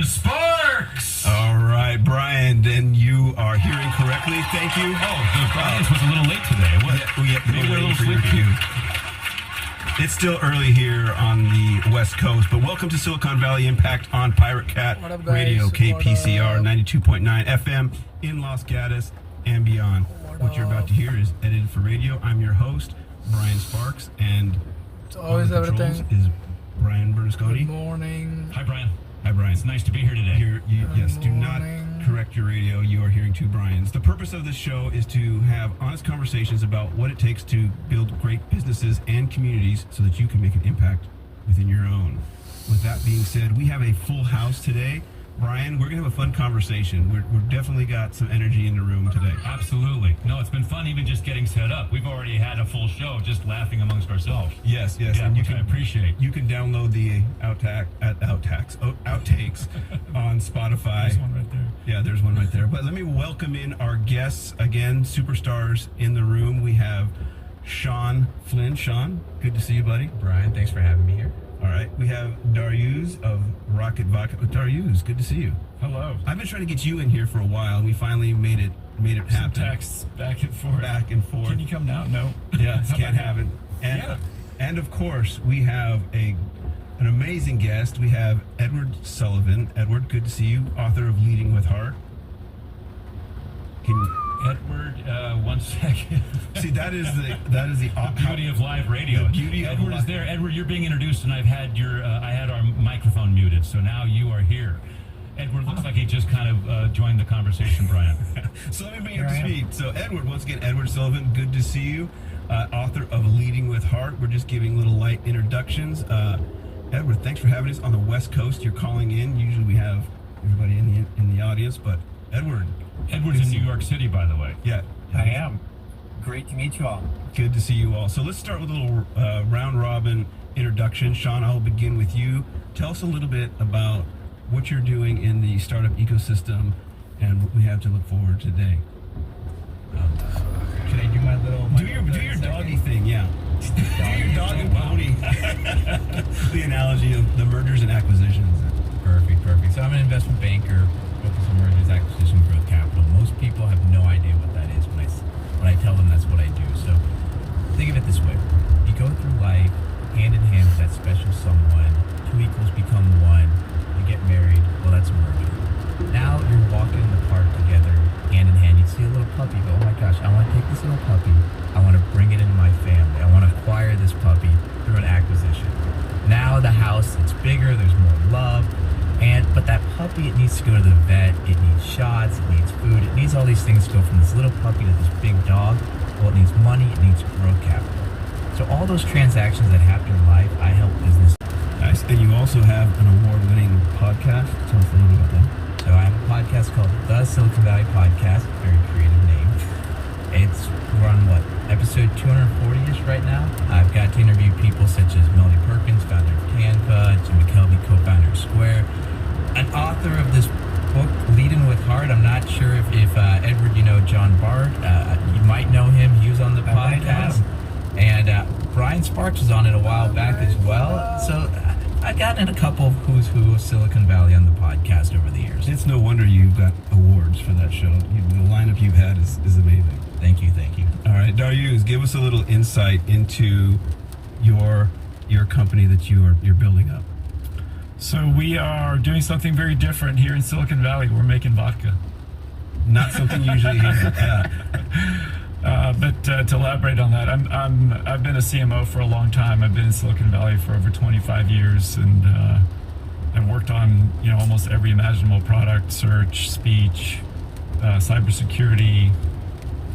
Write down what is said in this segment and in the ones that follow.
Sparks! All right, Brian, then you are hearing correctly. Thank you. Oh, Brian was a little late today. Maybe we're a little sleepy. It's still early here on the West Coast, but welcome to Silicon Valley Impact on Pirate Cat Radio, KPCR 92.9 FM in Los Gatos and beyond. What you're about to hear is edited for radio. I'm your host, Brian Sparks, and it's always everything is Brian Bernasconi. Good morning. Hi, Brian. Hi, Brian. It's nice to be here today. Yes, do not correct your radio. You are hearing two Brians. The purpose of this show is to have honest conversations about what it takes to build great businesses and communities so that you can make an impact within your own. With that being said, we have a full house today. Brian, we're going to have a fun conversation. We've definitely got some energy in the room today. Absolutely. No, it's been fun even just getting set up. We've already had a full show just laughing amongst ourselves. Yes. Yeah, and I appreciate. You can download the outtakes on Spotify. There's one right there. Yeah, there's one right there. But let me welcome in our guests again, superstars in the room. We have Sean Flynn. Sean, good to see you, buddy. Brian, thanks for having me here. All right, we have Darius of Rocket Vodka. Darius, good to see you. Hello. I've been trying to get you in here for a while, and we finally made it happen. Some texts back and forth. Can you come now? No. Yeah, can't have it. And of course, we have an amazing guest. We have Edward Sullivan. Edward, good to see you. Author of Leading with Heart. Edward, 1 second. See, that is the beauty of live radio. The beauty of Edward is there. Edward, you're being introduced, and I had our microphone muted, so now you are here. Edward looks like he just kind of joined the conversation, Brian. So let me bring you up to speed. So Edward, once again, Edward Sullivan, good to see you. Author of Leading with Heart. We're just giving little light introductions. Edward, thanks for having us on the West Coast. You're calling in. Usually we have everybody in the audience, but Edward's in New York City, by the way. Yeah. I am. Great to meet you all. Good to see you all. So let's start with a little round-robin introduction. Sean, I'll begin with you. Tell us a little bit about what you're doing in the startup ecosystem and what we have to look forward to today. Should I do my little... Do your doggy thing, yeah. Do your dog and pony. The analogy of the mergers and acquisitions. Perfect. So I'm an investment banker, focused on mergers, acquisition, growth capital. Most people have no idea what that is when I tell them that's what I do. So think of it this way. You go through life hand in hand with that special someone. 2 equals become 1. You get married. Well, that's a merger. Now you're walking in the park together, hand in hand. You see a little puppy. Go, oh my gosh, I want to take this little puppy. I want to bring it into my family. I want to acquire this puppy through an acquisition. Now the house, it's bigger. There's more love. But that puppy, it needs to go to the vet, it needs shots, it needs food, it needs all these things to go from this little puppy to this big dog. Well, it needs money, it needs growth capital. So all those transactions that happen in life, I help business. Nice. And you also have an award-winning podcast. Tell us a little bit about that. So I have a podcast called The Silicon Valley Podcast, very creative name. We're on episode 240-ish right now. I've got to interview people such as Melody Perkins, founder of Canva, Jim McKelvey, co-founder of Square, an author of this book, Leading with Heart. I'm not sure if Edward, you know John Bard. You might know him. He was on the podcast. And Brian Sparks was on it a while back as well. So I've gotten a couple of who's who of Silicon Valley on the podcast over the years. It's no wonder you've got awards for that show. The lineup you've had is amazing. Thank you. All right, Darius, give us a little insight into your company that you're building up. So we are doing something very different here in Silicon Valley. We're making vodka. Not something usually here. Yeah. But to elaborate on that, I've been a CMO for a long time. I've been in Silicon Valley for over 25 years, and I've worked on almost every imaginable product: search, speech, cybersecurity,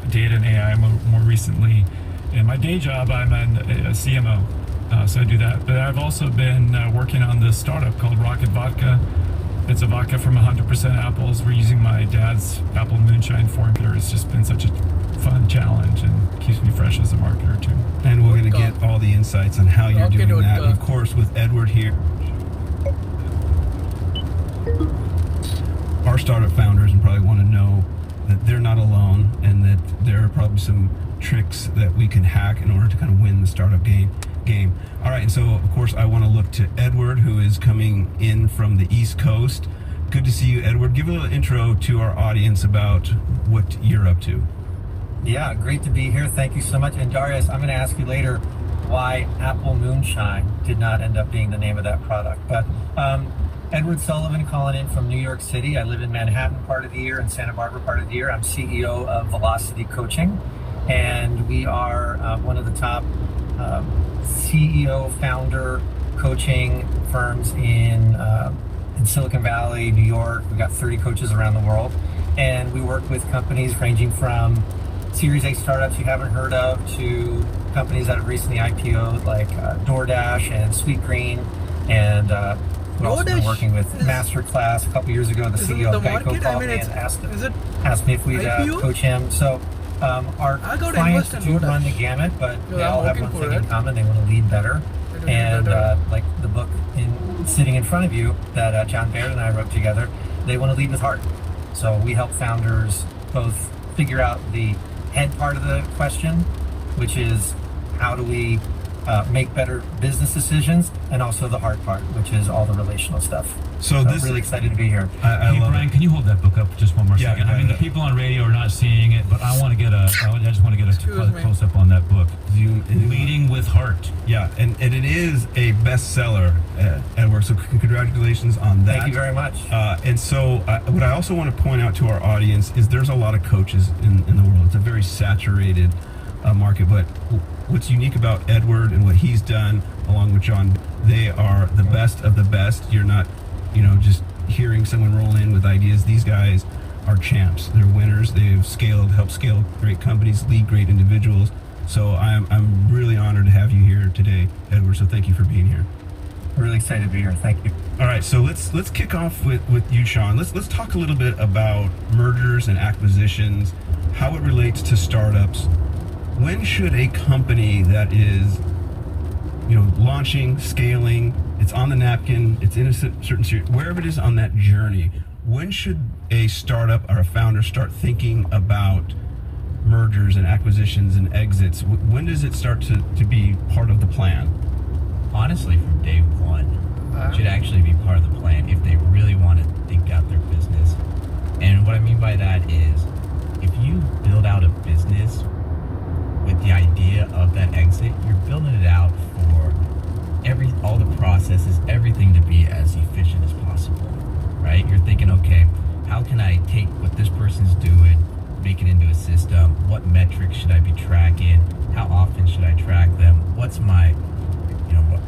data and AI more recently. In my day job, I'm a CMO, so I do that. But I've also been working on this startup called Rocket Vodka. It's a vodka from 100% apples. We're using my dad's apple moonshine formula. It's just been such a fun challenge and keeps me fresh as a marketer too. And we're going to get all the insights on how you're doing that. And of course, with Edward here. Our startup founders and probably want to know that they're not alone and that there are probably some tricks that we can hack in order to kind of win the startup game. All right, and so of course I want to look to Edward, who is coming in from the East Coast. Good to see you, Edward. Give a little intro to our audience about what you're up to. Yeah, great to be here. Thank you so much. And Darius, I'm going to ask you later why Apple Moonshine did not end up being the name of that product. But Edward Sullivan calling in from New York City. I live in Manhattan part of the year and Santa Barbara part of the year. I'm CEO of Velocity Coaching, and we are one of the top CEO founder coaching firms in Silicon Valley, New York. We've got 30 coaches around the world, and we work with companies ranging from Series A startups you haven't heard of to companies that have recently IPO'd like DoorDash and Sweetgreen, and we've also been DoorDash working with is- Masterclass. A couple years ago, the Isn't CEO the of Geico market? called I mean, me it's, and is it? asked me if we'd IPO? coach him. So our I got clients invested in do run the DoorDash. gamut, but Yeah, they I'm all have working one for thing in it. common: they want to lead better. They do And better. like the book sitting in front of you that John Baird and I wrote together, they want to lead with heart. So we help founders both figure out the head part of the question, which is how do we make better business decisions, and also the hard part, which is all the relational stuff. So So this, really excited to be here. I Hey, love Brian, it. can you hold that book up just one more Yeah, second? go I mean, the ahead. people on radio are not seeing it, but I want to get I just want to get Excuse a me. close up on that book. Zoom in. Leading with Heart. Yeah, and it is a bestseller, Edward. So congratulations on that. Thank you very much. And so, what I also want to point out to our audience is there's a lot of coaches in the world. It's a very saturated market. But what's unique about Edward and what he's done, along with John, they are the best of the best. You're not, just hearing someone roll in with ideas. These guys are champs. They're winners. They've helped scale great companies, lead great individuals. So I'm really honored to have you here today, Edward. So thank you for being here. Really excited to be here. Thank you. All right, so let's kick off with you, Sean. Let's talk a little bit about mergers and acquisitions, how it relates to startups. When should a company that is, launching, scaling, it's on the napkin, it's in a certain series, wherever it is on that journey, when should a startup or a founder start thinking about mergers and acquisitions and exits? When does it start to be part of the plan? Honestly, from day one, it should actually be part of the plan if they really want to think out their business. And what I mean by that is, if you build out a business with the idea of that exit, you're building it out for all the processes, everything to be as efficient as possible, right? You're thinking, okay, how can I take what this person's doing, make it into a system? What metrics should I be tracking? How often should I track them? What's my, what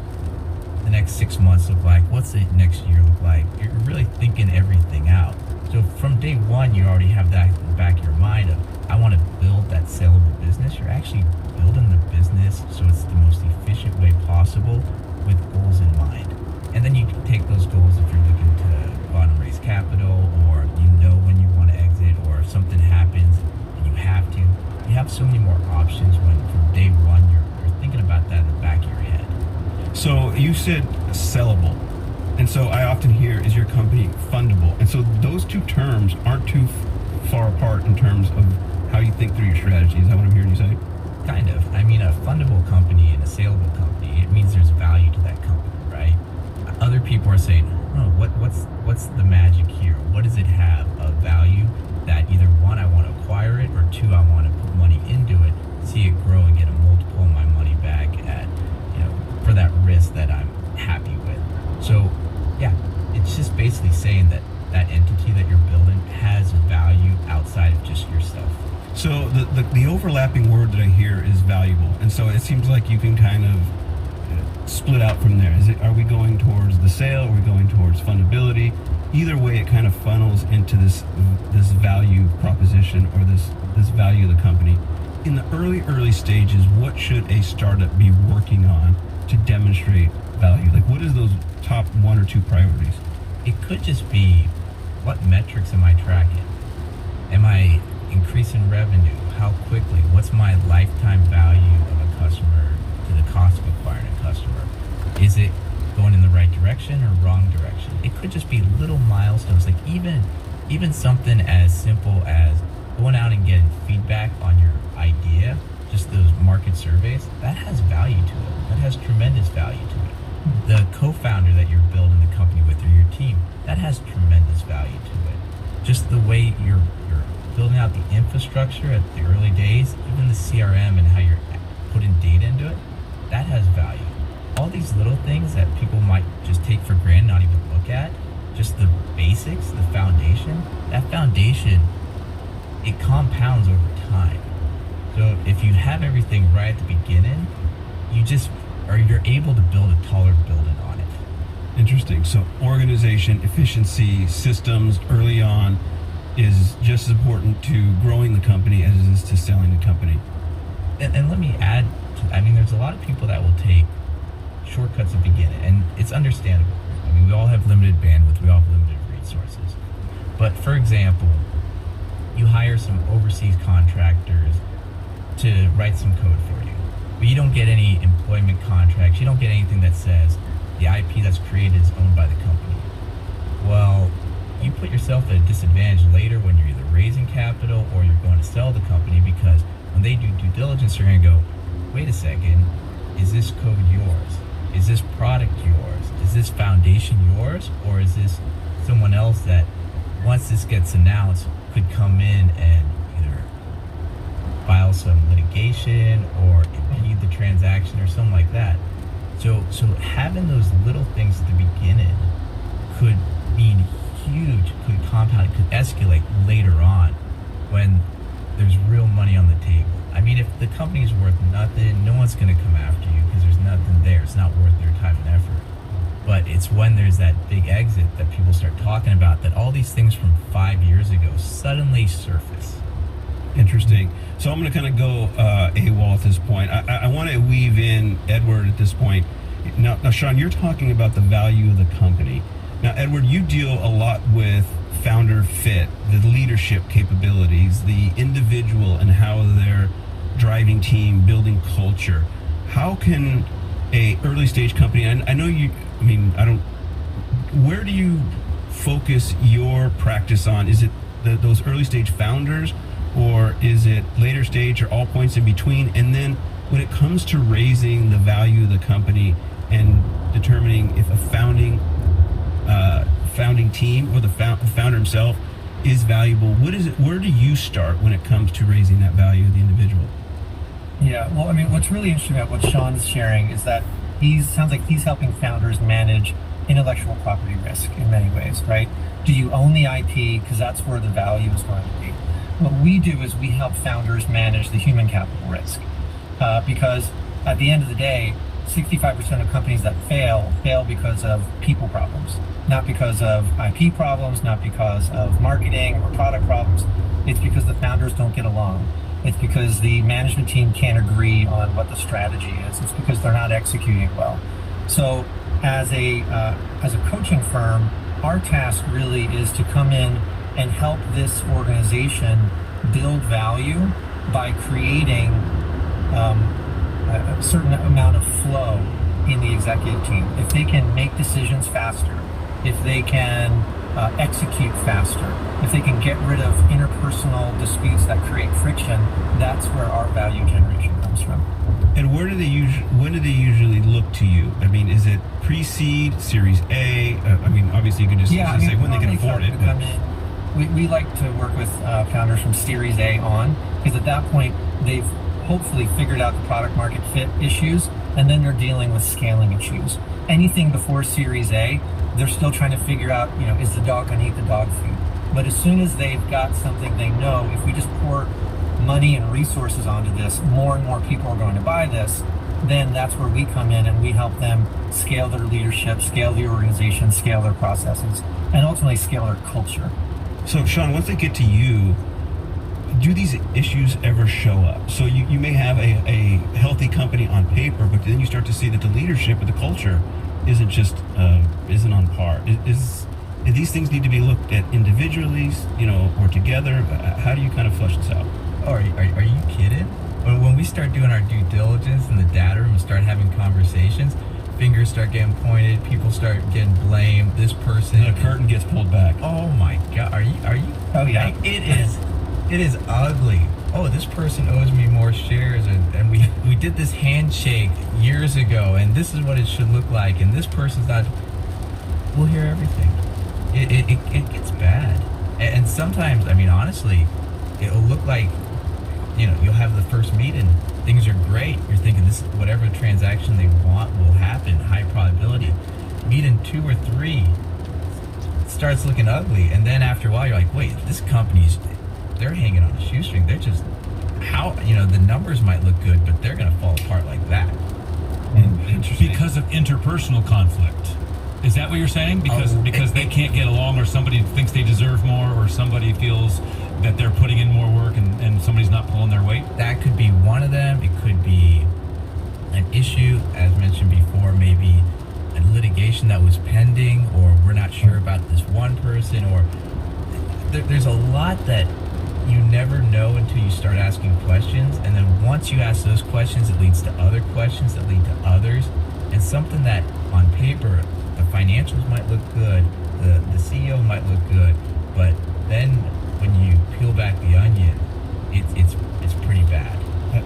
the next 6 months look like? What's the next year look like? You're really thinking everything out. So from day one, you already have that in the back of your mind of, I want to build that saleable business. You're actually building the business so it's the most efficient way possible with goals in mind. And then you can take those goals if you're looking to go out and raise capital, or when you want to exit, or if something happens and you have to. You have so many more options when from day one you're thinking about that in the back of your head. So you said sellable. And so I often hear, is your company fundable? And so those two terms aren't too far apart in terms of how you think through your strategy. Is that what I'm hearing you say? Kind of. I mean, a fundable company and a saleable company, it means there's value to that company, right? Other people are saying, oh, what's the magic here? What does it have of value that either one, I want to acquire it, or two, I want to put money into it, see it grow and get a multiple of my money back at, for that risk that I'm happy with. So, yeah, it's just basically saying that that entity that you're building has value outside of just yourself. So the overlapping word that I hear is valuable. And so it seems like you can kind of split out from there. Are we going towards the sale? Are we going towards fundability? Either way, it kind of funnels into this value proposition, or this value of the company. In the early stages, what should a startup be working on to demonstrate value? Like, what is those top one or two priorities? It could just be, what metrics am I tracking? Am I increasing revenue? How quickly? What's my lifetime value of a customer to the cost of acquiring a customer? Is it going in the right direction or wrong direction? It could just be little milestones, like even something as simple as going out and getting feedback on your idea, just those market surveys, that has value to it. That has tremendous value to it. The co-founder that you're building the company with, or your team, that has tremendous value to it. Just the way you're building out the infrastructure at the early days, even the CRM and how you're putting data into it, that has value. All these little things that people might just take for granted, not even look at, just the basics, the foundation, that foundation, it compounds over time. So if you have everything right at the beginning, you're able to build a taller building on it. Interesting. So organization, efficiency, systems early on is just as important to growing the company as it is to selling the company. And let me add, there's a lot of people that will take shortcuts at the beginning, and it's understandable. We all have limited bandwidth, we all have limited resources. But for example, you hire some overseas contractors to write some code for you, but you don't get any employment contracts, you don't get anything that says the IP that's created is owned by the company. Well, you put yourself at a disadvantage later when you're either raising capital or you're going to sell the company, because when they do due diligence, they're going to go, wait a second, is this code yours? Is this product yours? Is this foundation yours? Or is this someone else that, once this gets announced, could come in and either file some litigation or impede the transaction or something like that? So having those little things at the beginning could mean huge, could compound, it could escalate later on when there's real money on the table. If the company's worth nothing, no one's going to come after you because there's nothing there. It's not worth their time and effort. But it's when there's that big exit that people start talking about, that all these things from 5 years ago suddenly surface. Interesting. So I'm going to kind of go AWOL at this point. I want to weave in Edward at this point. Now, Sean, you're talking about the value of the company. Now, Edward, you deal a lot with founder fit, the leadership capabilities, the individual and how they're driving team, building culture. How can a early stage company, I know you, where do you focus your practice on? Is it those early stage founders, or is it later stage, or all points in between? And then when it comes to raising the value of the company and determining if a founding team or the founder himself is valuable, where do you start when it comes to raising that value of the individual? Yeah, well, what's really interesting about what Sean's sharing is that sounds like he's helping founders manage intellectual property risk in many ways, right? Do you own the IP? Because that's where the value is going to be. What we do is we help founders manage the human capital risk, because at the end of the day, 65% of companies that fail because of people problems, not because of IP problems, not because of marketing or product problems. It's because the founders don't get along. It's because the management team can't agree on what the strategy is. It's because they're not executing well. So as a coaching firm, our task really is to come in and help this organization build value by creating a certain amount of flow in the executive team. If they can make decisions faster, if they can execute faster, if they can get rid of interpersonal disputes that create friction, that's where our value generation comes from. And when do they usually look to you? Is it pre-seed, Series A? Obviously you can just say when they can afford it. We like to work with founders from Series A on, because at that point they've hopefully figured out the product market fit issues, and then they're dealing with scaling issues. Anything before Series A, they're still trying to figure out, is the dog going to eat the dog food? But as soon as they've got something they know, if we just pour money and resources onto this, more and more people are going to buy this, then that's where we come in and we help them scale their leadership, scale the organization, scale their processes, and ultimately scale their culture. So, Sean, once they get to you, do these issues ever show up? So you may have a healthy company on paper, but then you start to see that the leadership or the culture isn't on par. Do these things need to be looked at individually, or together? How do you kind of flesh this out? Oh, are you kidding? When we start doing our due diligence in the data room and start having conversations, fingers start getting pointed, people start getting blamed, this person... The curtain gets pulled back. Oh my God, are you? Oh yeah. It is ugly. Oh, this person owes me more shares, and we did this handshake years ago, and this is what it should look like, and this person's not... We'll hear everything. It gets bad. And sometimes, I mean, honestly, it'll look like, you'll have the first meeting, things are great. You're thinking this, whatever transaction they want will happen, high probability. Meeting 2 or 3 starts looking ugly. And then after a while, you're like, wait, this company's, they're hanging on a shoestring. They're just, the numbers might look good, but they're going to fall apart like that. Interesting. Because of interpersonal conflict. Is that what you're saying? Because they can't get along, or somebody thinks they deserve more, or somebody feels that they're putting in more work and somebody's not pulling their weight? That could be one of them. It could be an issue, as mentioned before, maybe a litigation that was pending, or we're not sure about this one person, or there's a lot that you never know until you start asking questions. And then once you ask those questions, it leads to other questions that lead to others. And something that on paper, the financials might look good, the CEO might look good, but then when you peel back the onion, it's pretty bad.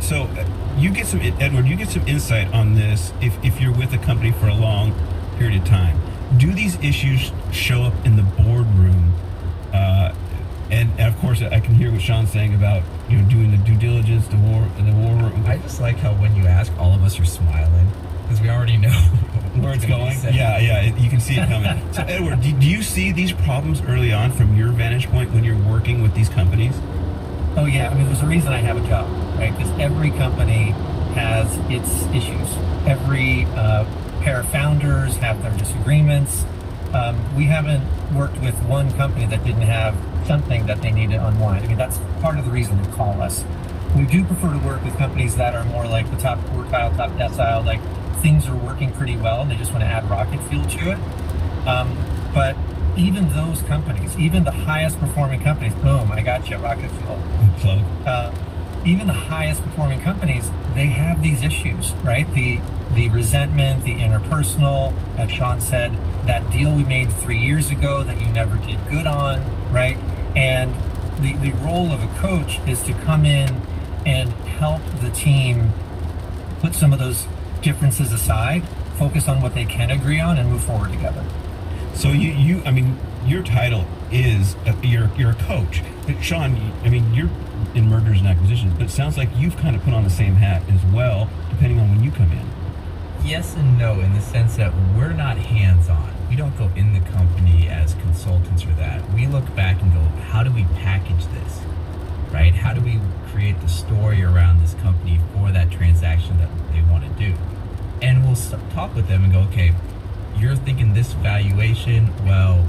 So you get some, Edward, you get some insight on this if you're with a company for a long period of time. Do these issues show up in the boardroom? And of course, I can hear what Sean's saying about doing the due diligence, the war room. I just like how when you ask, all of us are smiling because we already know where it's going. Yeah, you can see it coming. So, Edward, do you see these problems early on from your vantage point when you're working with these companies? Oh yeah, I mean, there's a reason I have a job, right? Because every company has its issues. Every pair of founders have their disagreements. We haven't worked with one company that didn't have something that they need to unwind. I mean, that's part of the reason they call us. We do prefer to work with companies that are more like the top quartile, top decile, like things are working pretty well and they just want to add rocket fuel to it. But even those companies, even the highest performing companies, boom, I got you, rocket fuel. Plug. Even the highest performing companies, they have these issues, right? The resentment, the interpersonal, as Sean said, that deal we made 3 years ago that you never did good on, right? And the role of a coach is to come in and help the team put some of those differences aside, focus on what they can agree on, and move forward together. So your title is you're a coach. But Sean, you're in mergers and acquisitions, but it sounds like you've kind of put on the same hat as well, depending on when you come in. Yes and no, in the sense that we're not hands-on. We don't go in the company as consultants or that. We look back and go, how do we package this, right? How do we create the story around this company for that transaction that they want to do? And we'll talk with them and go, okay, you're thinking this valuation, well,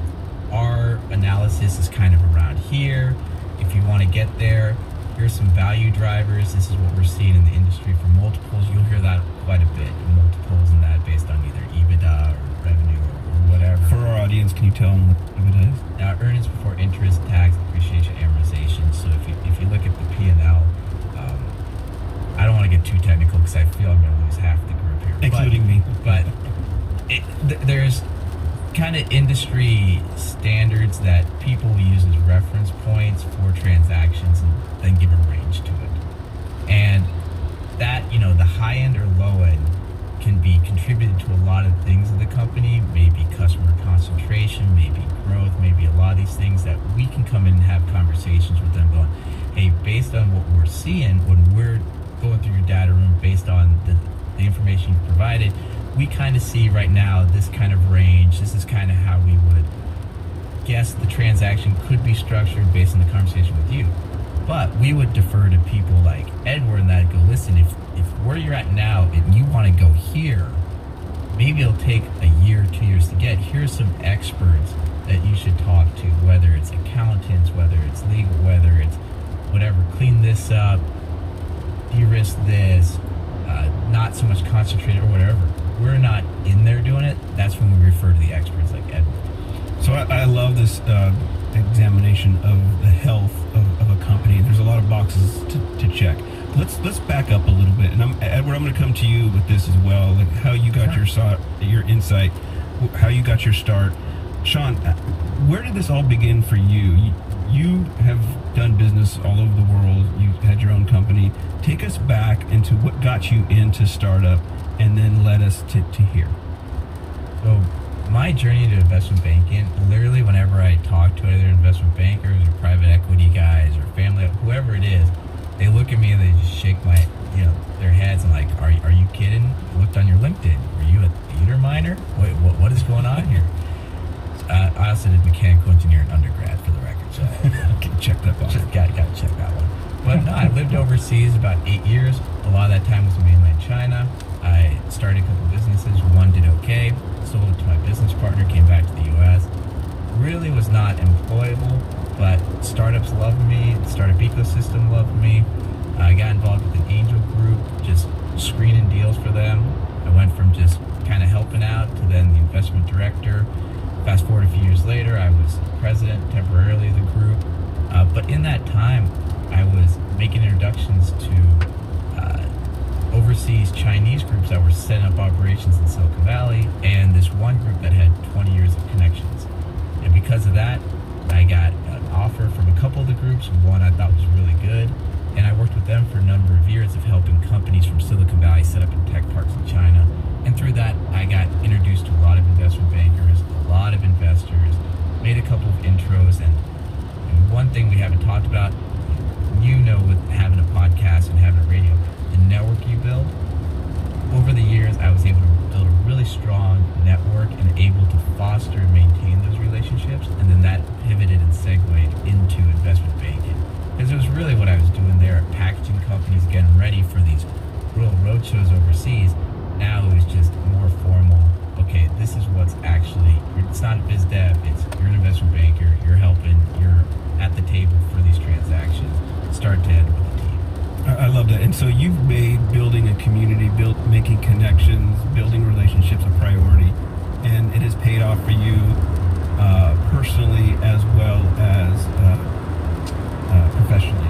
our analysis is kind of around here. If you want to get there, here's some value drivers. This is what we're seeing in the industry for multiples. You'll hear that quite a bit, multiples and that based on either EBITDA or revenue or whatever. For our audience, can you tell them what EBITDA is? Now, earnings before interest, tax, depreciation, amortization. So if you look at the P&L, I don't want to get too technical because I feel I'm going to lose half the group here. Including me. But there's kind of industry standards that people use as reference points for transactions and then give a range to it. And that, the high end or low end can be contributed to a lot of things in the company, maybe customer concentration, maybe growth, maybe a lot of these things that we can come in and have conversations with them going, hey, based on what we're seeing when we're going through your data room, based on the information you've provided, we kind of see right now this kind of range. This is kind of how we would guess the transaction could be structured based on the conversation with you. But we would defer to people like Edward and that go, listen, if where you're at now and you want to go here, maybe it'll take a year, 2 years to get. Here's some experts that you should talk to, whether it's accountants, whether it's legal, whether it's whatever. Clean this up, de-risk this, not so much concentrated or whatever. We're not in there doing it. That's when we refer to the experts like Edward. So I love this examination of the health of a company. There's a lot of boxes to check. Let's back up a little bit, and Edward, I'm going to come to you with this as well. Like how you got your insight, how you got your start. Sean, where did this all begin for you? You have done business all over the world. You had your own company. Take us back into what got you into startup, and then led us to here. So my my journey to investment banking, literally whenever I talk to other investment bankers or private equity guys or family, whoever it is, they look at me and they just shake their heads and like, are you kidding? I looked on your LinkedIn. Were you a theater minor? Wait, what is going on here? I also did mechanical engineering undergrad, for the record, so Okay, check that box. just got to check that one. But no, I lived overseas about 8 years. A lot of that time was in mainland China. I started a couple businesses. One did okay. Sold it to my business partner. Came back to the U.S. Really was not employable, but startups loved me. The startup ecosystem loved me. I got involved with an angel group, just screening deals for them. I went from just kind of helping out to then the investment director. Fast forward a few years later, I was president temporarily of the group. But in that time, I was making introductions to overseas Chinese groups that were setting up operations in Silicon Valley, and this one group that had 20 years of connections. And because of that, I got an offer from a couple of the groups. One I thought was really good, and I worked with them for a number of years of helping companies from Silicon Valley set up in tech parks in China. And through that, I got introduced to a lot of investment bankers, a lot of investors, made a couple of intros, and one thing we haven't talked about, with having a podcast and having a radio, the network you build. Over the years, I was able to build a really strong network and able to foster and maintain those relationships, and then that pivoted and segued into investment banking. Because it was really what I was doing there, packaging companies, getting ready for these real roadshows overseas. Now it was just more formal. Okay, this is what's actually, it's not biz dev, it's you're an investment banker, you're helping, you're at the table for these transactions, start to end with the team. I love that. And so you've made building a community, making connections, building relationships a priority, and it has paid off for you personally as well as professionally.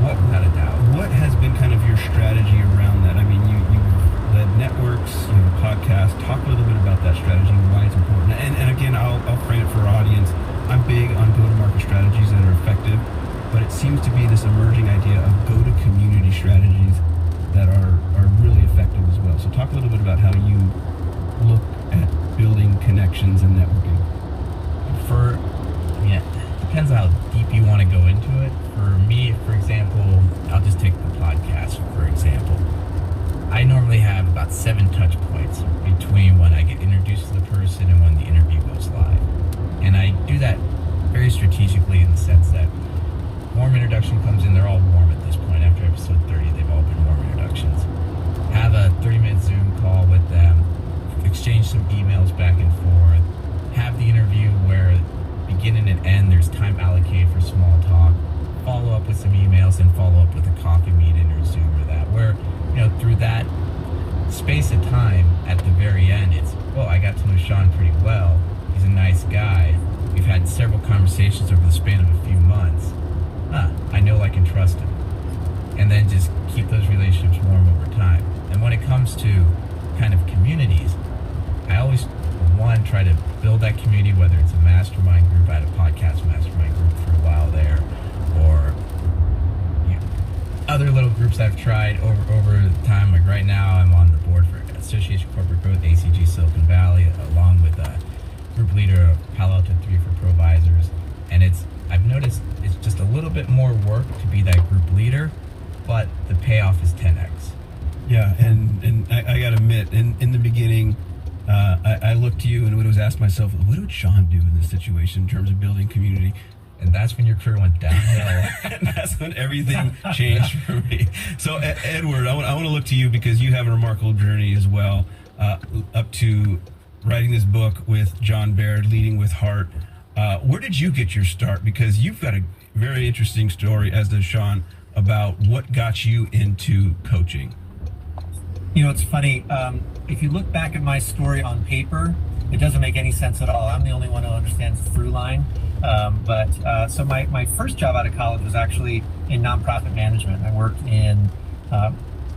Without a doubt. What has been kind of your strategy around that? I mean, you've led networks, you have a podcast. Talk a little bit about that strategy and why it's important. And again, I'll frame it for our audience. I'm big on go-to-market strategies that are effective, but it seems to be this emerging idea of go-to-community strategies that are really effective as well. So talk a little bit about how you look at building connections and networking. It depends on how deep you want to go into it. For me, for example, I'll just take the podcast, for example. I normally have about 7 touch points between when I get introduced to the person and when the interview goes live. And I do that very strategically in the sense that warm introduction comes in, they're all warm at this point. After episode 30, they've all been warm introductions. Have a 30-minute Zoom call with them, exchange some emails back and forth, have the interview where beginning and end, there's time allocated for small talk, follow up with some emails, and follow up with a coffee meeting or Zoom or that, where, through that space of time at the very end, it's, well, I got to know Sean pretty well. He's a nice guy. We've had several conversations over the span of a few months. I know I can trust him. And then just keep those relationships warm over time. And when it comes to kind of communities, I always, try to build that community, whether it's a mastermind group. I had a podcast mastermind group for a while there, or other little groups I've tried over the time. Like right now, I'm on the board for Association of Corporate Growth, ACG Silicon Valley, along with a group leader of Palo Alto 3 for Provisors. And I've noticed it's just a little bit more work to be that group leader, but the payoff is 10x. Yeah, and I got to admit, in the beginning, I looked to you and would ask myself, what would Sean do in this situation in terms of building community? And that's when your career went downhill. And that's when everything changed for me. So, Edward, I want to look to you because you have a remarkable journey as well, up to writing this book with John Baird, Leading with Heart. Where did you get your start? Because you've got a very interesting story, as does Sean, about what got you into coaching. It's funny. If you look back at my story on paper, it doesn't make any sense at all. I'm the only one who understands the through line. So my first job out of college was actually in nonprofit management. I worked in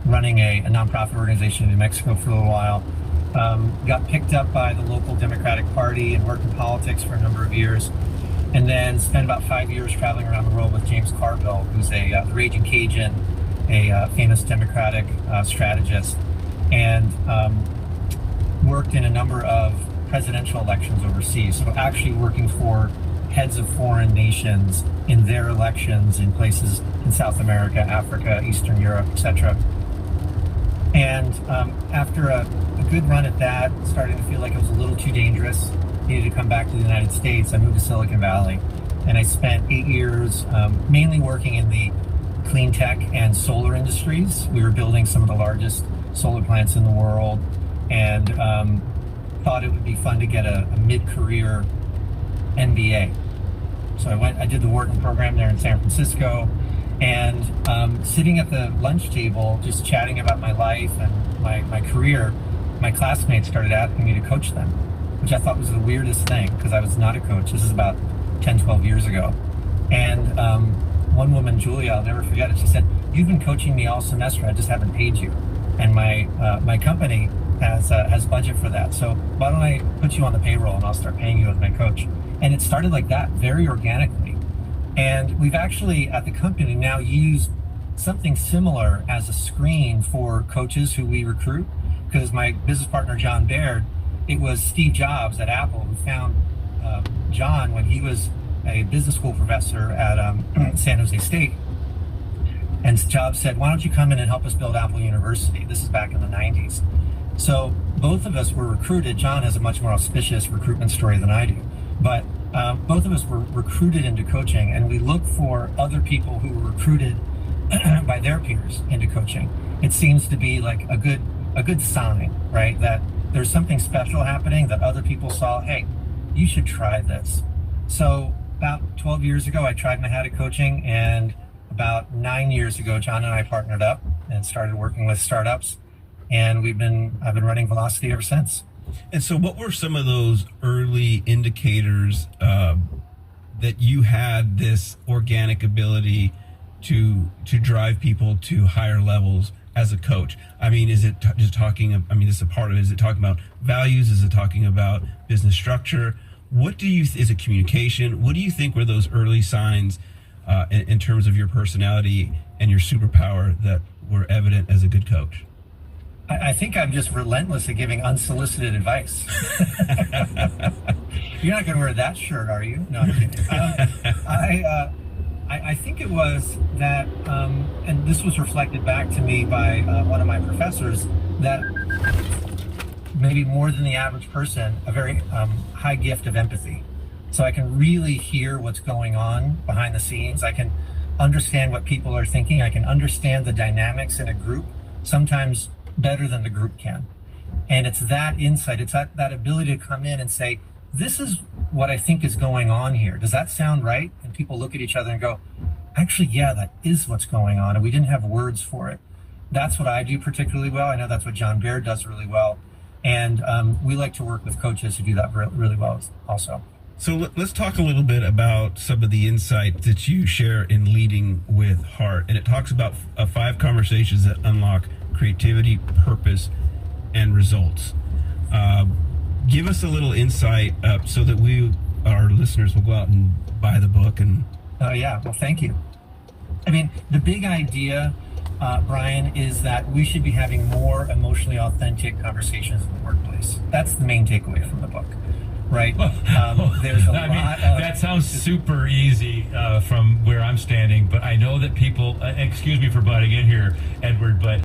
running a nonprofit organization in New Mexico for a little while. Got picked up by the local Democratic Party and worked in politics for a number of years. And then spent about 5 years traveling around the world with James Carville, who's the Raging Cajun, a famous Democratic strategist, and worked in a number of presidential elections overseas. So actually working for heads of foreign nations in their elections in places in South America, Africa, Eastern Europe, etc. And after a good run at that, starting to feel like it was a little too dangerous, needed to come back to the United States, I moved to Silicon Valley. And I spent 8 years mainly working in the clean tech and solar industries. We were building some of the largest solar plants in the world, and thought it would be fun to get a mid-career MBA. So I did the Wharton program there in San Francisco, and sitting at the lunch table, just chatting about my life and my career, my classmates started asking me to coach them, which I thought was the weirdest thing because I was not a coach. This is about 10, 12 years ago. And one woman, Julia, I'll never forget it, she said, "You've been coaching me all semester, I just haven't paid you. And my company has budget for that. So why don't I put you on the payroll and I'll start paying you as my coach?" And it started like that, very organically. And we've actually, at the company now, used something similar as a screen for coaches who we recruit. Because my business partner, John Baird, it was Steve Jobs at Apple who found John when he was a business school professor at San Jose State. And Jobs said, "Why don't you come in and help us build Apple University?" This is back in the 90s. So both of us were recruited. John has a much more auspicious recruitment story than I do. But both of us were recruited into coaching, and we look for other people who were recruited by their peers into coaching. It seems to be like a good sign, right? That there's something special happening that other people saw. Hey, you should try this. So about 12 years ago, I tried my hand at coaching, and about 9 years ago, John and I partnered up and started working with startups, and I've been running Velocity ever since. And so what were some of those early indicators that you had this organic ability to drive people to higher levels as a coach? I mean, is it just talking, I mean, this is a part of it. Is it talking about values? Is it talking about business structure? What do you, is it communication? What do you think were those early signs in terms of your personality and your superpower that were evident as a good coach? I think I'm just relentless at giving unsolicited advice. You're not going to wear that shirt, are you? No, I'm kidding. I think it was that, and this was reflected back to me by one of my professors, that maybe more than the average person, a very high gift of empathy. So I can really hear what's going on behind the scenes. I can understand what people are thinking. I can understand the dynamics in a group, sometimes better than the group can. And it's that insight, it's that ability to come in and say, this is what I think is going on here. Does that sound right? And people look at each other and go, actually, yeah, that is what's going on. And we didn't have words for it. That's what I do particularly well. I know that's what John Baird does really well. And we like to work with coaches who do that really well also. So let's talk a little bit about some of the insight that you share in Leading with Heart. And it talks about 5 conversations that unlock creativity, purpose, and results. Give us a little insight so that our listeners will go out and buy the book. And yeah, well, thank you. I mean, the big idea, Brian, is that we should be having more emotionally authentic conversations in the workplace. That's the main takeaway from the book, right? There's a lot of... That sounds super easy from where I'm standing, but I know that people, excuse me for butting in here, Edward, but